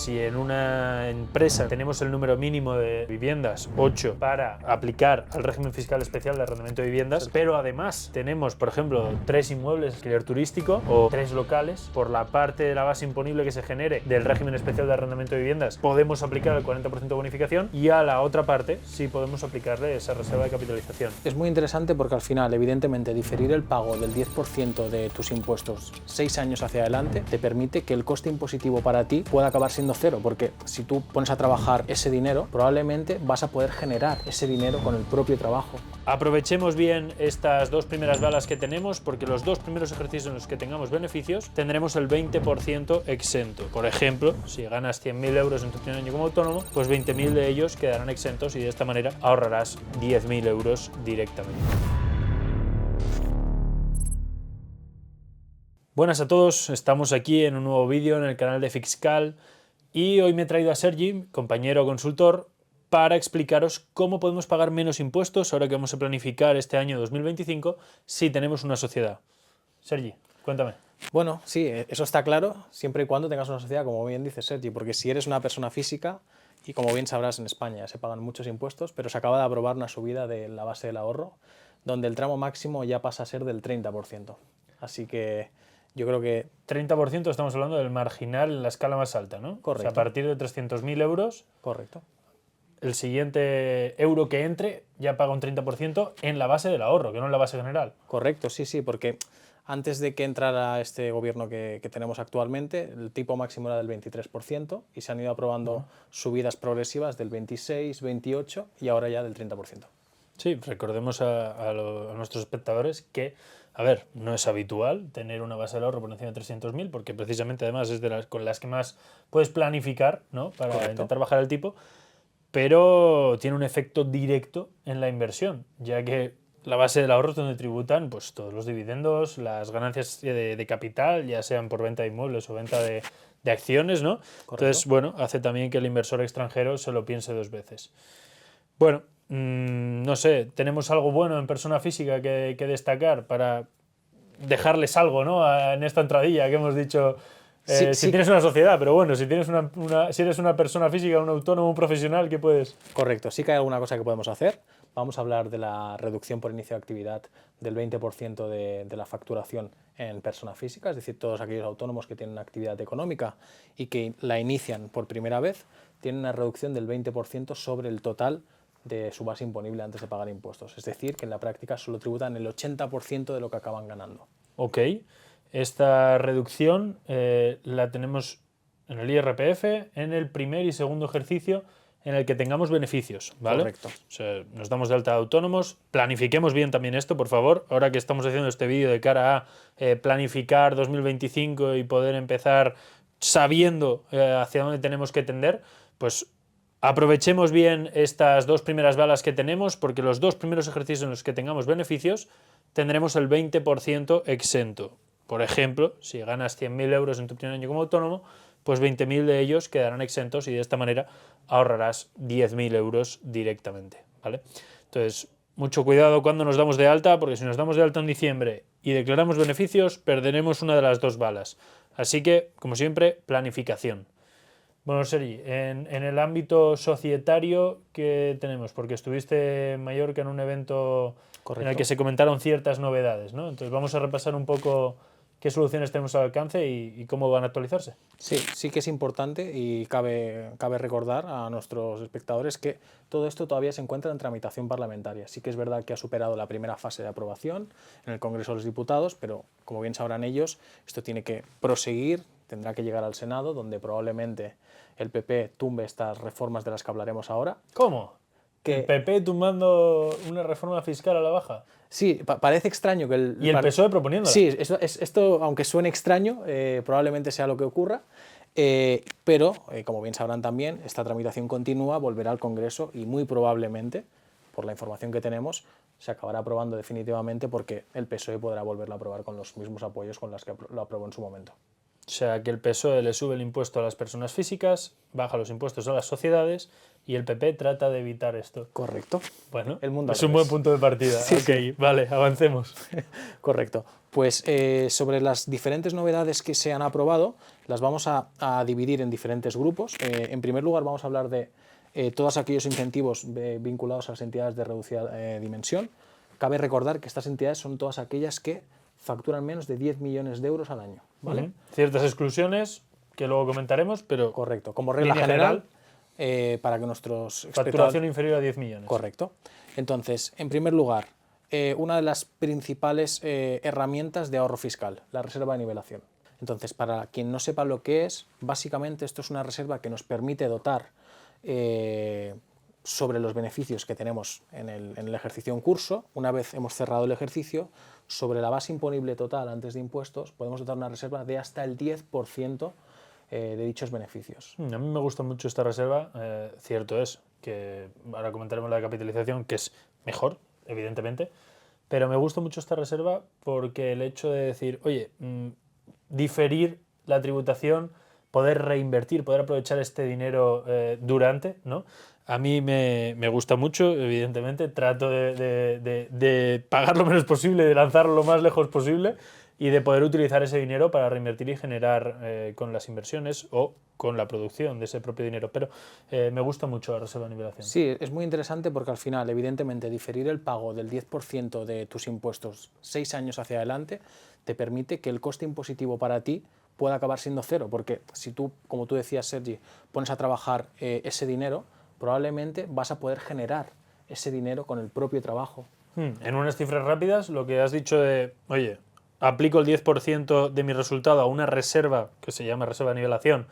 si en una empresa tenemos el número mínimo de viviendas, 8, para aplicar al régimen fiscal especial de arrendamiento de viviendas, pero además tenemos, por ejemplo, 3 inmuebles de alquiler turístico o 3 locales, por la parte de la base imponible que se genere del régimen especial de arrendamiento de viviendas, podemos aplicar el 40% de bonificación, y a la otra parte sí podemos aplicarle esa reserva de capitalización. Es muy interesante porque al final, evidentemente, diferir el pago del 10% de tus impuestos 6 años hacia adelante te permite que el coste impositivo para ti pueda acabar siendo cero, porque si tú pones a trabajar ese dinero, probablemente vas a poder generar ese dinero con el propio trabajo. Aprovechemos bien estas 2 primeras balas que tenemos, porque los 2 primeros ejercicios en los que tengamos beneficios tendremos el 20% exento. Por ejemplo, si ganas 100.000 euros en tu primer año como autónomo, pues 20.000 de ellos quedarán exentos y de esta manera ahorrarás 10.000 euros directamente. Buenas a todos, estamos aquí en un nuevo vídeo en el canal de Fiscal y hoy me he traído a Sergi, compañero consultor, para explicaros cómo podemos pagar menos impuestos ahora que vamos a planificar este año 2025 si tenemos una sociedad. Sergi, cuéntame. Bueno, sí, eso está claro, siempre y cuando tengas una sociedad, como bien dice Sergi, porque si eres una persona física, y como bien sabrás en España se pagan muchos impuestos, pero se acaba de aprobar una subida de la base del ahorro, donde el tramo máximo ya pasa a ser del 30%. Así que yo creo que... 30% estamos hablando del marginal en la escala más alta, ¿no? Correcto. O sea, a partir de 300.000 euros... Correcto. El siguiente euro que entre ya paga un 30% en la base del ahorro, que no en la base general. Correcto, sí, porque antes de que entrara este gobierno que tenemos actualmente, el tipo máximo era del 23% y se han ido aprobando subidas progresivas del 26, 28 y ahora ya del 30%. Sí, recordemos a nuestros espectadores que, a ver, no es habitual tener una base de ahorro por encima de 300.000, porque precisamente además es con las que más puedes planificar, ¿no? Para Correcto. intentar bajar el tipo, pero tiene un efecto directo en la inversión, ya que la base del ahorro es donde tributan pues, todos los dividendos, las ganancias de capital, ya sean por venta de inmuebles o venta de acciones, ¿no? Correcto. Entonces, bueno, hace también que el inversor extranjero se lo piense 2 veces. Bueno, no sé, tenemos algo bueno en persona física que destacar para dejarles algo, ¿no? En esta entradilla que hemos dicho. Si tienes una sociedad, pero bueno, si eres una persona física, un autónomo, un profesional, ¿qué puedes? Correcto, sí que hay alguna cosa que podemos hacer. Vamos a hablar de la reducción por inicio de actividad del 20% de la facturación en persona física, es decir, todos aquellos autónomos que tienen actividad económica y que la inician por primera vez, tienen una reducción del 20% sobre el total de su base imponible antes de pagar impuestos. Es decir, que en la práctica solo tributan el 80% de lo que acaban ganando. Ok. Esta reducción la tenemos en el IRPF en el primer y segundo ejercicio en el que tengamos beneficios, ¿vale? Correcto. O sea, nos damos de alta de autónomos, planifiquemos bien también esto, por favor, ahora que estamos haciendo este vídeo de cara a planificar 2025 y poder empezar sabiendo hacia dónde tenemos que tender, pues aprovechemos bien estas 2 primeras balas que tenemos, porque los 2 primeros ejercicios en los que tengamos beneficios tendremos el 20% exento. Por ejemplo, si ganas 100.000 euros en tu primer año como autónomo, pues 20.000 de ellos quedarán exentos y de esta manera ahorrarás 10.000 euros directamente, ¿vale? Entonces, mucho cuidado cuando nos damos de alta, porque si nos damos de alta en diciembre y declaramos beneficios, perderemos una de las 2 balas. Así que, como siempre, planificación. Bueno, Sergi, en el ámbito societario, ¿qué tenemos? Porque estuviste en Mallorca en un evento Correcto. en el que se comentaron ciertas novedades, ¿no? Entonces vamos a repasar un poco qué soluciones tenemos al alcance y cómo van a actualizarse. Sí que es importante y cabe recordar a nuestros espectadores que todo esto todavía se encuentra en tramitación parlamentaria. Sí que es verdad que ha superado la primera fase de aprobación en el Congreso de los Diputados, pero como bien sabrán ellos, esto tiene que proseguir, tendrá que llegar al Senado, donde probablemente el PP tumbe estas reformas de las que hablaremos ahora. ¿Cómo? ¿El PP tumbando una reforma fiscal a la baja? Sí, parece extraño que ¿Y el PSOE proponiéndola? Sí, esto aunque suene extraño, probablemente sea lo que ocurra, pero, como bien sabrán también, esta tramitación continúa, volverá al Congreso y muy probablemente, por la información que tenemos, se acabará aprobando definitivamente porque el PSOE podrá volverlo a aprobar con los mismos apoyos con los que lo aprobó en su momento. O sea, que el PSOE le sube el impuesto a las personas físicas, baja los impuestos a las sociedades y el PP trata de evitar esto. Correcto. Bueno, El mundo es un buen punto de partida. Sí, ok, sí. vale, avancemos. Correcto. Pues sobre las diferentes novedades que se han aprobado, las vamos a dividir en diferentes grupos. En primer lugar, vamos a hablar de todos aquellos incentivos vinculados a las entidades de reducida dimensión. Cabe recordar que estas entidades son todas aquellas que facturan menos de 10 millones de euros al año, ¿vale? Ciertas exclusiones que luego comentaremos, pero Correcto. Como regla línea general, para que nuestros facturación inferior a 10 millones. Correcto. Entonces, en primer lugar, una de las principales herramientas de ahorro fiscal, la reserva de nivelación. Entonces, para quien no sepa lo que es, básicamente esto es una reserva que nos permite dotar sobre los beneficios que tenemos en el ejercicio en curso. Una vez hemos cerrado el ejercicio, sobre la base imponible total antes de impuestos, podemos dotar una reserva de hasta el 10% de dichos beneficios. A mí me gusta mucho esta reserva. Cierto es que ahora comentaremos la de capitalización, que es mejor, evidentemente, pero me gusta mucho esta reserva porque el hecho de decir, oye, diferir la tributación, poder reinvertir, poder aprovechar este dinero durante, ¿no? A mí me gusta mucho, evidentemente, trato de pagar lo menos posible, de lanzarlo lo más lejos posible y de poder utilizar ese dinero para reinvertir y generar con las inversiones o con la producción de ese propio dinero. Pero me gusta mucho la reserva de nivelación. Sí, es muy interesante porque al final, evidentemente, diferir el pago del 10% de tus impuestos 6 años hacia adelante te permite que el coste impositivo para ti pueda acabar siendo cero, porque si tú, como tú decías, Sergi, pones a trabajar ese dinero, probablemente vas a poder generar ese dinero con el propio trabajo. En unas cifras rápidas, lo que has dicho de, oye, aplico el 10% de mi resultado a una reserva que se llama reserva de nivelación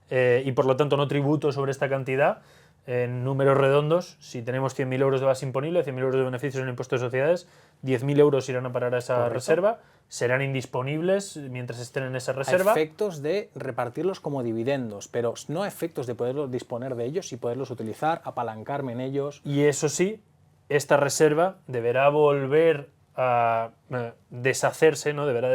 y por lo tanto no tributo sobre esta cantidad, en números redondos, si tenemos 100.000 euros de base imponible, 100.000 euros de beneficios en impuestos de sociedades, 10.000 euros irán a parar a esa Correcto. reserva, serán indisponibles mientras estén en esa reserva. A efectos de repartirlos como dividendos, pero no a efectos de poderlos disponer de ellos y poderlos utilizar, apalancarme en ellos. Y eso sí, esta reserva deberá volver a deshacerse, ¿no? Deberá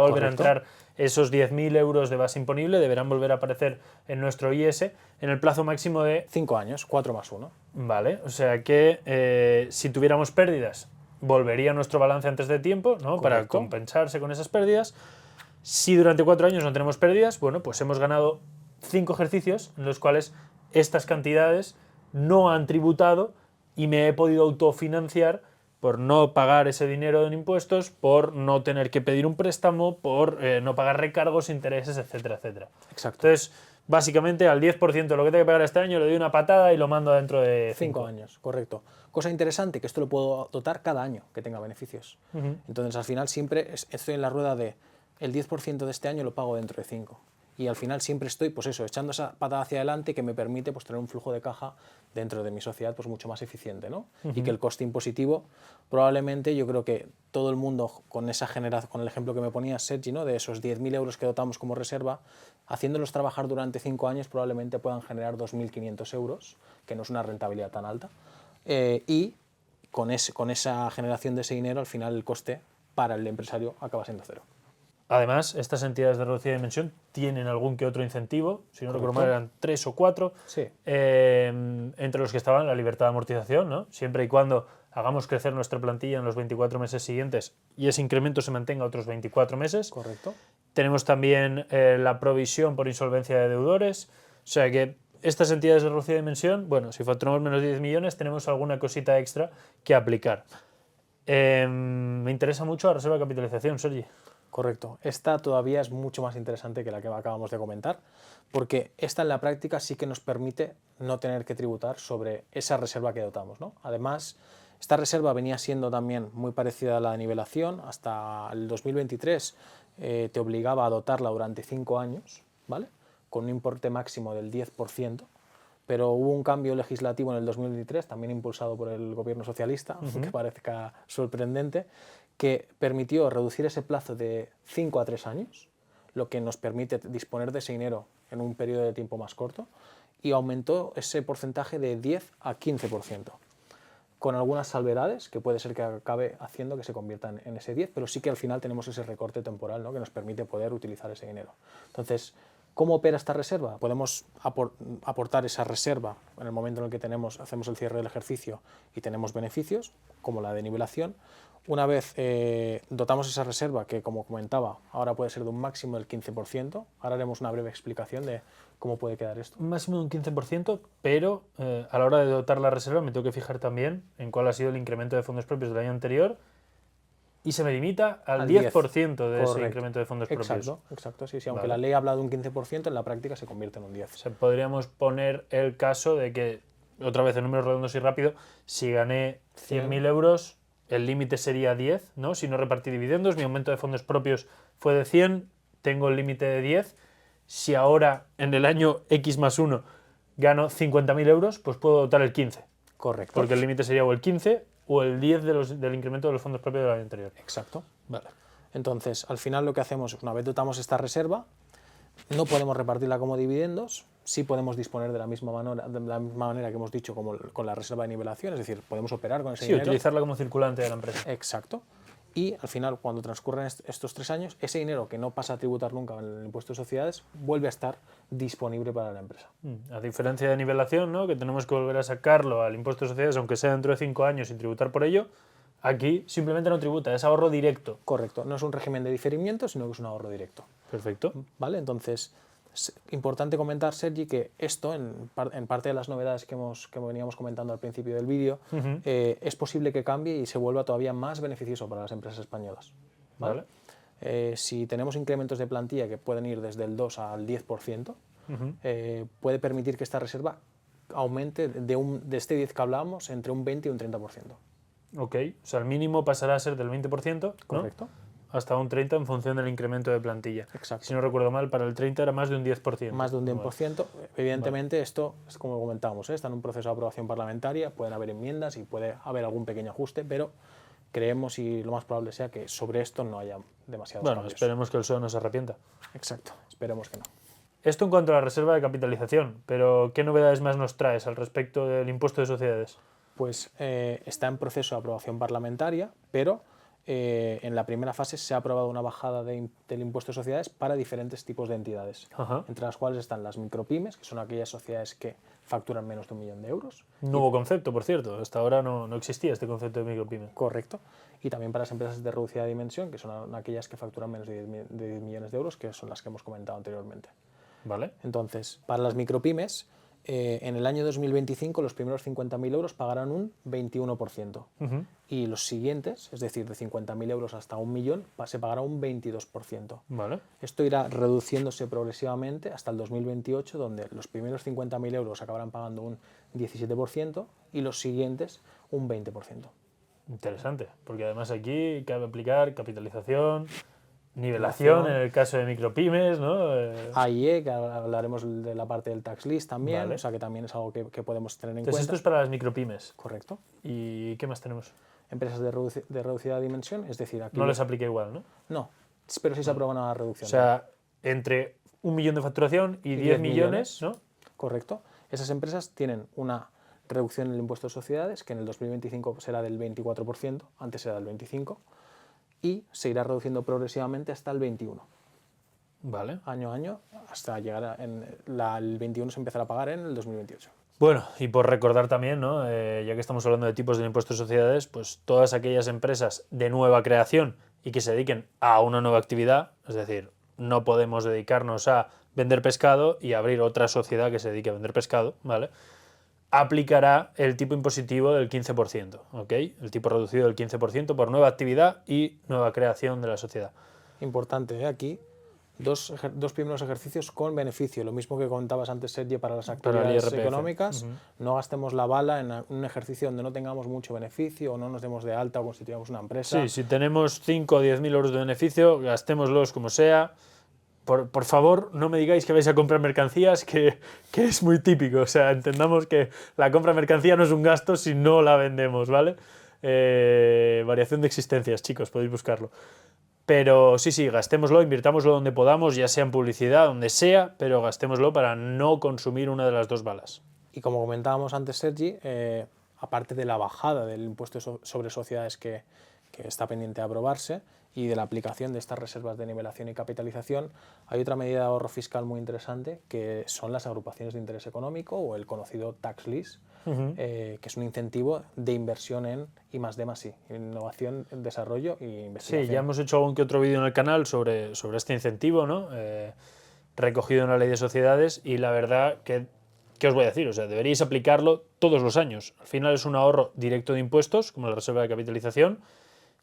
volver a entrar esos 10.000 euros de base imponible, deberán volver a aparecer en nuestro IS en el plazo máximo de 5 años, 4 más 1. Vale, o sea que si tuviéramos pérdidas, volvería nuestro balance antes de tiempo, ¿no? Para compensarse con esas pérdidas. Si durante 4 años no tenemos pérdidas, bueno, pues hemos ganado 5 ejercicios en los cuales estas cantidades no han tributado y me he podido autofinanciar por no pagar ese dinero en impuestos, por no tener que pedir un préstamo, por no pagar recargos, intereses, etcétera, etcétera. Exacto. Entonces, básicamente al 10% de lo que tengo que pagar este año le doy una patada y lo mando dentro de 5 años, correcto. Cosa interesante, que esto lo puedo dotar cada año que tenga beneficios. Entonces, al final siempre estoy en la rueda de el 10% de este año lo pago dentro de 5. Y al final siempre estoy, pues eso, echando esa patada hacia adelante que me permite pues, tener un flujo de caja dentro de mi sociedad pues, mucho más eficiente, ¿no? Y que el coste impositivo, probablemente yo creo que todo el mundo con esa generación, con el ejemplo que me ponía Sergi, ¿no? De esos 10.000 euros que dotamos como reserva, haciéndolos trabajar durante 5 años probablemente puedan generar 2.500 euros, que no es una rentabilidad tan alta, y con esa generación de ese dinero al final el coste para el empresario acaba siendo cero. Además, estas entidades de reducida dimensión tienen algún que otro incentivo, si no recuerdo mal eran 3 o 4, sí. Entre los que estaban la libertad de amortización, ¿no? Siempre y cuando hagamos crecer nuestra plantilla en los 24 meses siguientes y ese incremento se mantenga otros 24 meses. Correcto. Tenemos también la provisión por insolvencia de deudores, o sea que estas entidades de reducida dimensión, bueno, si facturamos menos de 10 millones tenemos alguna cosita extra que aplicar. Me interesa mucho la reserva de capitalización, Sergi. Correcto. Esta todavía es mucho más interesante que la que acabamos de comentar, porque esta en la práctica sí que nos permite no tener que tributar sobre esa reserva que dotamos, ¿no? Además, esta reserva venía siendo también muy parecida a la de nivelación. Hasta el 2023 te obligaba a dotarla durante 5 años, ¿vale? Con un importe máximo del 10%. Pero hubo un cambio legislativo en el 2023, también impulsado por el gobierno socialista, aunque parezca sorprendente, que permitió reducir ese plazo de 5 a 3 años, lo que nos permite disponer de ese dinero en un periodo de tiempo más corto, y aumentó ese porcentaje de 10 a 15%. con algunas salvedades que puede ser que acabe haciendo que se conviertan en ese 10, pero sí que al final tenemos ese recorte temporal, ¿no?, que nos permite poder utilizar ese dinero. Entonces, ¿cómo opera esta reserva? Podemos aportar esa reserva en el momento en el que hacemos el cierre del ejercicio y tenemos beneficios, como la de nivelación. Una vez dotamos esa reserva, que como comentaba, ahora puede ser de un máximo del 15%, ahora haremos una breve explicación de cómo puede quedar esto. Un máximo de un 15%, pero a la hora de dotar la reserva me tengo que fijar también en cuál ha sido el incremento de fondos propios del año anterior y se me limita al 10% de ese incremento de fondos propios. Exacto, sí, aunque la ley habla de un 15%, en la práctica se convierte en un 10%. O sea, podríamos poner el caso de que, otra vez en números redondos y rápido, si gané 100.000 euros, el límite sería 10, ¿no? Si no repartí dividendos, mi aumento de fondos propios fue de 100, tengo el límite de 10. Si ahora, en el año X más 1, gano 50.000 euros, pues puedo dotar el 15. Correcto. Porque el límite sería o el 15 o el 10 del incremento de los fondos propios del año anterior. Exacto. Vale. Entonces, al final lo que hacemos es, una vez dotamos esta reserva, no podemos repartirla como dividendos, sí podemos disponer de la misma manera que hemos dicho como con la reserva de nivelación, es decir, podemos operar con ese dinero. Sí, utilizarla como circulante de la empresa. Exacto. Y al final, cuando transcurren estos 3 años, ese dinero que no pasa a tributar nunca en el impuesto de sociedades vuelve a estar disponible para la empresa. A diferencia de nivelación, ¿no?, que tenemos que volver a sacarlo al impuesto de sociedades, aunque sea dentro de 5 años, sin tributar por ello, aquí simplemente no tributa, es ahorro directo. Correcto, no es un régimen de diferimiento, sino que es un ahorro directo. Perfecto. ¿Vale? Entonces, es importante comentar, Sergi, que esto, en parte de las novedades que veníamos comentando al principio del vídeo, es posible que cambie y se vuelva todavía más beneficioso para las empresas españolas. ¿Vale? Si tenemos incrementos de plantilla que pueden ir desde el 2 al 10%, puede permitir que esta reserva aumente de este 10 que hablábamos entre un 20 y un 30%. Ok, o sea, el mínimo pasará a ser del 20%, ¿no?, correcto, hasta un 30% en función del incremento de plantilla. Exacto. Si no recuerdo mal, para el 30 era más de un 10%. Más de un 10%. Evidentemente, esto es como comentábamos, está en un proceso de aprobación parlamentaria, pueden haber enmiendas y puede haber algún pequeño ajuste, pero creemos y lo más probable sea que sobre esto no haya demasiados cambios. Esperemos que el PSOE no se arrepienta. Exacto, esperemos que no. Esto en cuanto a la reserva de capitalización, pero ¿qué novedades más nos traes al respecto del impuesto de sociedades? Pues está en proceso de aprobación parlamentaria, pero en la primera fase se ha aprobado una bajada del impuesto de sociedades para diferentes tipos de entidades, entre las cuales están las micropymes, que son aquellas sociedades que facturan menos de 1 millón de euros. Nuevo concepto, por cierto, hasta ahora no existía este concepto de micropyme. Correcto. Y también para las empresas de reducida dimensión, que son aquellas que facturan menos de 10 millones de euros, que son las que hemos comentado anteriormente. Vale. Entonces, para las micropymes, en el año 2025 los primeros 50.000 euros pagarán un 21%. Y los siguientes, es decir, de 50.000 euros hasta 1 millón, se pagará un 22%. Vale. Esto irá reduciéndose progresivamente hasta el 2028, donde los primeros 50.000 euros acabarán pagando un 17% y los siguientes un 20%. Interesante, porque además aquí cabe aplicar capitalización, nivelación en el caso de micropymes, ¿no? AIE, que hablaremos de la parte del tax list también, Vale. o sea que también es algo que podemos tener en Entonces cuenta. esto es para las micropymes. Correcto. ¿Y qué más tenemos? Empresas de reducida dimensión, es decir, aquí... No les aplica igual, ¿no? No, pero sí se aprueba una reducción. O sea, entre 1 millón de facturación y 10 millones, ¿no? Correcto. Esas empresas tienen una reducción en el impuesto de sociedades, que en el 2025 será del 24%, antes era del 25%, y se irá reduciendo progresivamente hasta el 21%. Vale. Año a año, hasta llegar el 21 se empezará a pagar en el 2028. Bueno, y por recordar también, ¿no?, ya que estamos hablando de tipos de impuestos de sociedades, pues todas aquellas empresas de nueva creación y que se dediquen a una nueva actividad, es decir, no podemos dedicarnos a vender pescado y abrir otra sociedad que se dedique a vender pescado, ¿vale?, aplicará el tipo impositivo del 15%, ¿ok? El tipo reducido del 15% por nueva actividad y nueva creación de la sociedad. Importante, aquí dos primeros ejercicios con beneficio, lo mismo que comentabas antes, Sergio, para las actividades económicas. No gastemos la bala en un ejercicio donde no tengamos mucho beneficio o no nos demos de alta o constituyamos una empresa. Sí, si tenemos 5 o 10.000 euros de beneficio, gastémoslos como sea. Por favor, no me digáis que vais a comprar mercancías, que es muy típico. O sea, entendamos que la compra de mercancía no es un gasto si no la vendemos, ¿vale? Variación de existencias, chicos, podéis buscarlo. Pero sí, gastémoslo, invirtámoslo donde podamos, ya sea en publicidad, donde sea, pero gastémoslo para no consumir una de las dos balas. Y como comentábamos antes, Sergi, aparte de la bajada del impuesto sobre sociedades que está pendiente de aprobarse y de la aplicación de estas reservas de nivelación y capitalización, hay otra medida de ahorro fiscal muy interesante que son las agrupaciones de interés económico o el conocido tax lease, que es un incentivo de inversión en I+D+I, innovación, desarrollo e investigación. Sí, ya hemos hecho algún que otro vídeo en el canal sobre este incentivo, ¿no? Recogido en la ley de sociedades, y la verdad que, ¿qué os voy a decir? O sea, deberíais aplicarlo todos los años. Al final es un ahorro directo de impuestos, como la reserva de capitalización,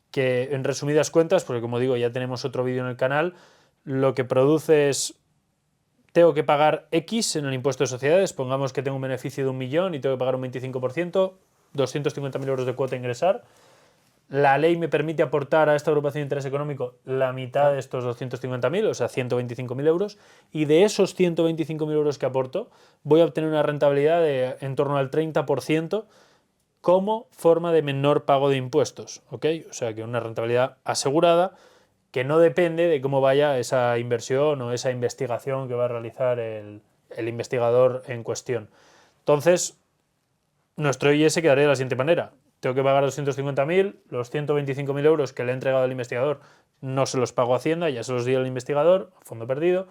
que en resumidas cuentas, porque como digo, ya tenemos otro vídeo en el canal, lo que produce es, tengo que pagar X en el impuesto de sociedades, pongamos que tengo un beneficio de 1 millón y tengo que pagar un 25%, 250.000 euros de cuota a ingresar. La ley me permite aportar a esta agrupación de interés económico la mitad de estos 250.000, o sea, 125.000 euros, y de esos 125.000 euros que aporto voy a obtener una rentabilidad de en torno al 30%, como forma de menor pago de impuestos, ¿ok? O sea, que una rentabilidad asegurada que no depende de cómo vaya esa inversión o esa investigación que va a realizar el investigador en cuestión. Entonces, nuestro IS quedaría de la siguiente manera. Tengo que pagar 250.000, los 125.000 euros que le he entregado al investigador no se los pago a Hacienda, ya se los di al investigador, a fondo perdido,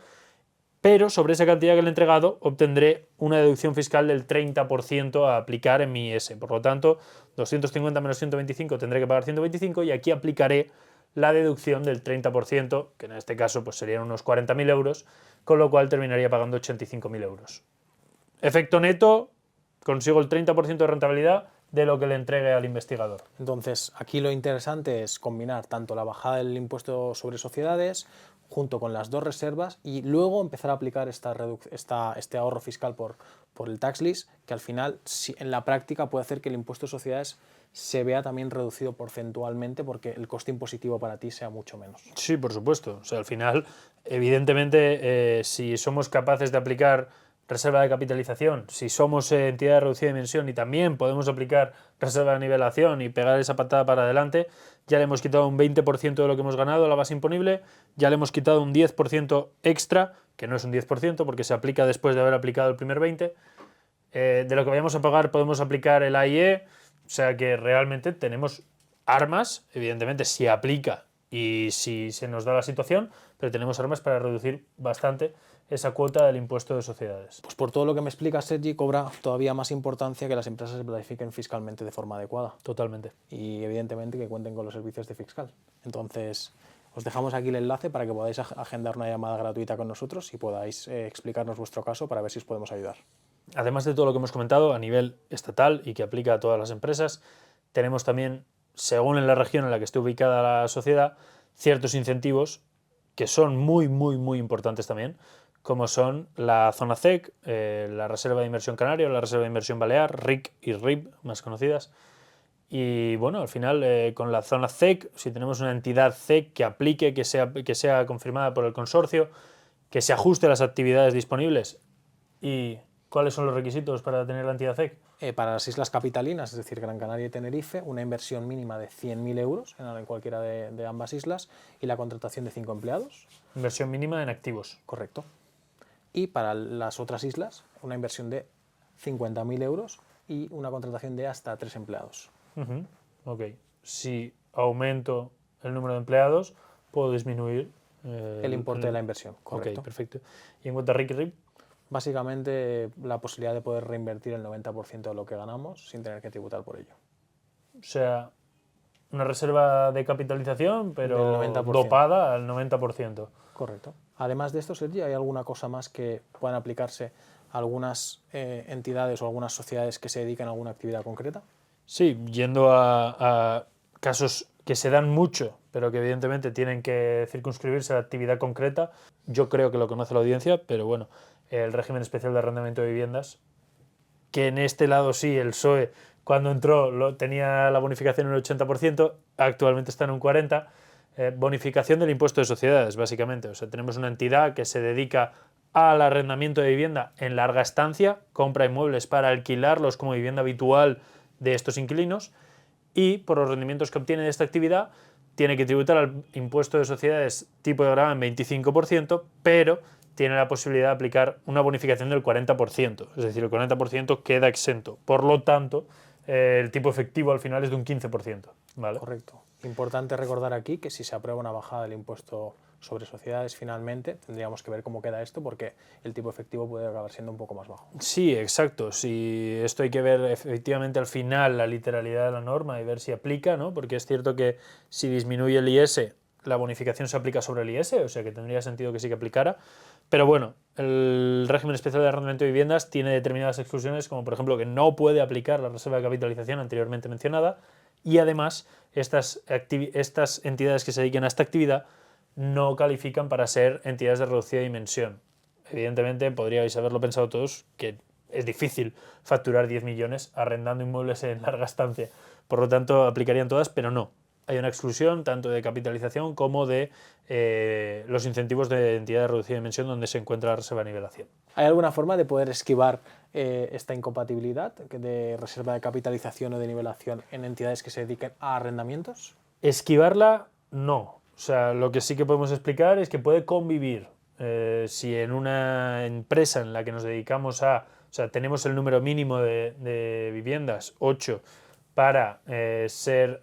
pero sobre esa cantidad que le he entregado obtendré una deducción fiscal del 30% a aplicar en mi IS. Por lo tanto, 250 menos 125 tendré que pagar 125 y aquí aplicaré la deducción del 30%, que en este caso pues serían unos 40.000 euros, con lo cual terminaría pagando 85.000 euros. Efecto neto, consigo el 30% de rentabilidad de lo que le entregue al investigador. Entonces, aquí lo interesante es combinar tanto la bajada del impuesto sobre sociedades junto con las dos reservas y luego empezar a aplicar este ahorro fiscal por el tax lease, que al final, en la práctica, puede hacer que el impuesto de sociedades se vea también reducido porcentualmente porque el coste impositivo para ti sea mucho menos. Sí, por supuesto. O sea, al final, evidentemente, si somos capaces de aplicar reserva de capitalización, si somos entidad de reducida dimensión y también podemos aplicar reserva de nivelación y pegar esa patada para adelante, ya le hemos quitado un 20% de lo que hemos ganado a la base imponible, ya le hemos quitado un 10% extra, que no es un 10% porque se aplica después de haber aplicado el primer 20%, de lo que vayamos a pagar podemos aplicar el AIE, o sea que realmente tenemos armas, evidentemente si aplica y si se nos da la situación, pero tenemos armas para reducir bastante esa cuota del impuesto de sociedades. Pues por todo lo que me explica Sergi, cobra todavía más importancia que las empresas se planifiquen fiscalmente de forma adecuada. Totalmente. Y evidentemente que cuenten con los servicios de fiscal. Entonces, os dejamos aquí el enlace para que podáis agendar una llamada gratuita con nosotros y podáis explicarnos vuestro caso para ver si os podemos ayudar. Además de todo lo que hemos comentado a nivel estatal y que aplica a todas las empresas, tenemos también, según en la región en la que esté ubicada la sociedad, ciertos incentivos que son muy importantes también, como son la zona CEC, la Reserva de Inversión Canaria, la Reserva de Inversión Balear, RIC y RIB, más conocidas. Y bueno, al final, con la zona CEC, si tenemos una entidad CEC que aplique, que sea confirmada por el consorcio, que se ajuste a las actividades disponibles. ¿Y cuáles son los requisitos para tener la entidad CEC? Para las islas capitalinas, es decir, Gran Canaria y Tenerife, una inversión mínima de 100.000 euros en cualquiera de ambas islas y la contratación de 5 empleados. Inversión mínima en activos. Correcto. Y para las otras islas, una inversión de 50.000 euros y una contratación de hasta 3 empleados. Ok. Si aumento el número de empleados, puedo disminuir el importe de la inversión. Correcto. Ok, perfecto. ¿Y en cuanto a RIC y RIB? Básicamente, la posibilidad de poder reinvertir el 90% de lo que ganamos sin tener que tributar por ello. O sea, una reserva de capitalización, pero 90%. dopada al 90%. Correcto. Además de esto, Sergi, ¿hay alguna cosa más que puedan aplicarse a algunas entidades o algunas sociedades que se dedican a alguna actividad concreta? Sí, yendo a casos que se dan mucho, pero que evidentemente tienen que circunscribirse a la actividad concreta, yo creo que lo conoce la audiencia, pero bueno, el régimen especial de arrendamiento de viviendas, que en este lado sí, el PSOE cuando entró tenía la bonificación en un 80%, actualmente está en un 40%, bonificación del impuesto de sociedades, básicamente. O sea, tenemos una entidad que se dedica al arrendamiento de vivienda en larga estancia, compra inmuebles para alquilarlos como vivienda habitual de estos inquilinos y por los rendimientos que obtiene de esta actividad tiene que tributar al impuesto de sociedades tipo de gravamen 25%, pero tiene la posibilidad de aplicar una bonificación del 40%, es decir, el 40% queda exento. Por lo tanto, el tipo efectivo al final es de un 15%. ¿Vale? Correcto. Importante recordar aquí que si se aprueba una bajada del impuesto sobre sociedades finalmente, tendríamos que ver cómo queda esto porque el tipo efectivo puede acabar siendo un poco más bajo. Sí, exacto. Si esto hay que ver efectivamente al final la literalidad de la norma y ver si aplica, ¿no? Porque es cierto que si disminuye el IS, la bonificación se aplica sobre el IS, o sea que tendría sentido que sí que aplicara. Pero bueno, el régimen especial de arrendamiento de viviendas tiene determinadas exclusiones, como por ejemplo que no puede aplicar la reserva de capitalización anteriormente mencionada, y además estas entidades que se dediquen a esta actividad no califican para ser entidades de reducida dimensión. Evidentemente, podríais haberlo pensado todos, que es difícil facturar 10 millones arrendando inmuebles en larga estancia. Por lo tanto, aplicarían todas, pero no. Hay una exclusión tanto de capitalización como de los incentivos de entidad de reducida dimensión donde se encuentra la reserva de nivelación. ¿Hay alguna forma de poder esquivar esta incompatibilidad de reserva de capitalización o de nivelación en entidades que se dediquen a arrendamientos? Esquivarla, no. O sea, lo que sí que podemos explicar es que puede convivir. Si en una empresa en la que nos dedicamos o sea, tenemos el número mínimo de viviendas, 8, para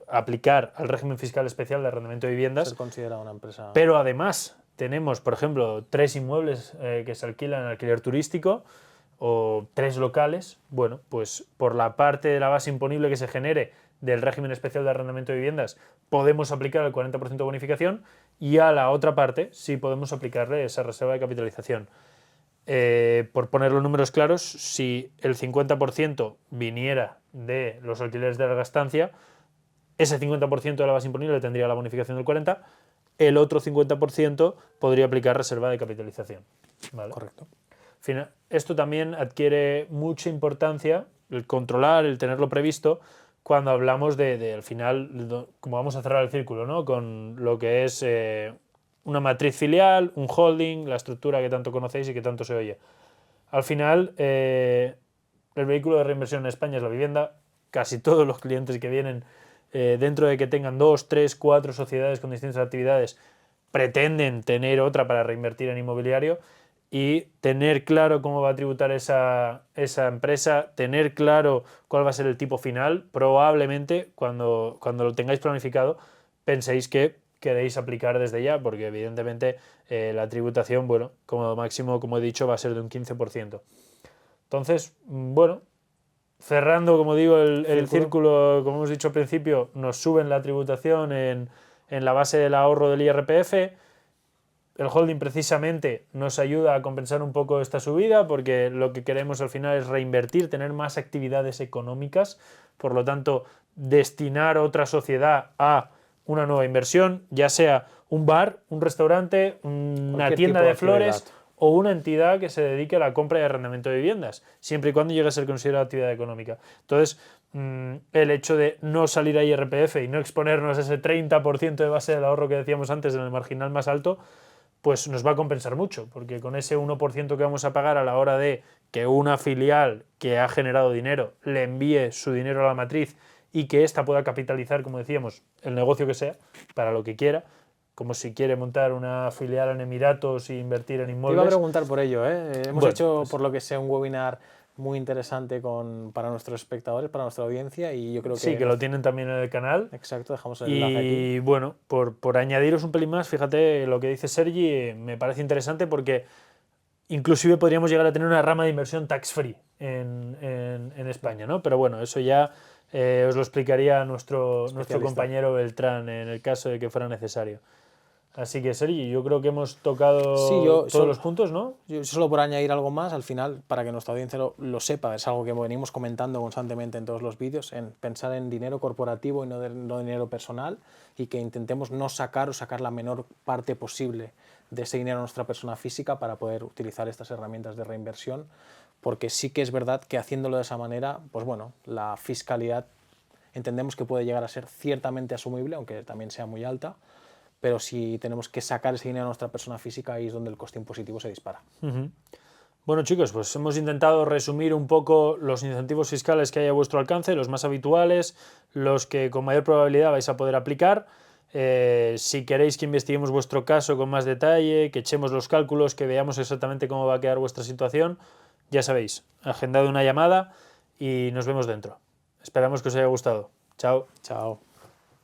aplicar al régimen fiscal especial de arrendamiento de viviendas. Ser considerada una empresa. Pero además tenemos, por ejemplo, 3 inmuebles que se alquilan en alquiler turístico o 3 locales. Bueno, pues por la parte de la base imponible que se genere del régimen especial de arrendamiento de viviendas podemos aplicar el 40% de bonificación y a la otra parte sí podemos aplicarle esa reserva de capitalización. Por poner los números claros, si el 50% viniera de los alquileres de larga estancia, ese 50% de la base imponible tendría la bonificación del 40%, el otro 50% podría aplicar reserva de capitalización. ¿Vale? Correcto. Esto también adquiere mucha importancia, el controlar, el tenerlo previsto, cuando hablamos al final, como vamos a cerrar el círculo, ¿no? Con lo que es una matriz filial, un holding, la estructura que tanto conocéis y que tanto se oye. Al final, el vehículo de reinversión en España es la vivienda. Casi todos los clientes que vienen, dentro de que tengan 2, 3, 4 sociedades con distintas actividades, pretenden tener otra para reinvertir en inmobiliario. Y tener claro cómo va a tributar esa empresa, tener claro cuál va a ser el tipo final, probablemente cuando lo tengáis planificado penséis que queréis aplicar desde ya, porque evidentemente la tributación, bueno, como máximo, como he dicho, va a ser de un 15%. Entonces, bueno, cerrando, como digo, el círculo, como hemos dicho al principio, nos suben la tributación en la base del ahorro del IRPF. El holding precisamente nos ayuda a compensar un poco esta subida porque lo que queremos al final es reinvertir, tener más actividades económicas, por lo tanto, destinar otra sociedad a una nueva inversión, ya sea un bar, un restaurante, una tienda de flores o una entidad que se dedique a la compra y arrendamiento de viviendas, siempre y cuando llegue a ser considerada actividad económica. Entonces, el hecho de no salir a IRPF y no exponernos a ese 30% de base del ahorro que decíamos antes en el marginal más alto, pues nos va a compensar mucho, porque con ese 1% que vamos a pagar a la hora de que una filial que ha generado dinero le envíe su dinero a la matriz y que ésta pueda capitalizar, como decíamos, el negocio que sea, para lo que quiera, como si quiere montar una filial en Emiratos e invertir en inmuebles. Te iba a preguntar por ello, ¿eh? Hemos Bueno, hecho, pues, por lo que sea, un webinar muy interesante para nuestros espectadores, para nuestra audiencia, y yo creo que... Sí, que lo tienen también en el canal. Exacto, dejamos el enlace aquí. Y bueno, por añadiros un pelín más, fíjate lo que dice Sergi, me parece interesante porque inclusive podríamos llegar a tener una rama de inversión tax-free en España, ¿no? Pero bueno, eso ya os lo explicaría nuestro compañero Beltrán en el caso de que fuera necesario. Así que, Sergi, yo creo que hemos tocado todos los puntos, ¿no? Yo solo por añadir algo más, al final, para que nuestra audiencia lo sepa, es algo que venimos comentando constantemente en todos los vídeos, en pensar en dinero corporativo y no dinero personal, y que intentemos no sacar la menor parte posible de ese dinero a nuestra persona física para poder utilizar estas herramientas de reinversión, porque sí que es verdad que haciéndolo de esa manera, pues bueno, la fiscalidad entendemos que puede llegar a ser ciertamente asumible, aunque también sea muy alta, pero si tenemos que sacar ese dinero a nuestra persona física, ahí es donde el coste impositivo se dispara. Bueno, chicos, pues hemos intentado resumir un poco los incentivos fiscales que hay a vuestro alcance, los más habituales, los que con mayor probabilidad vais a poder aplicar. Si queréis que investiguemos vuestro caso con más detalle, que echemos los cálculos, que veamos exactamente cómo va a quedar vuestra situación, ya sabéis, agendad una llamada y nos vemos dentro. Esperamos que os haya gustado. Chao. Chao.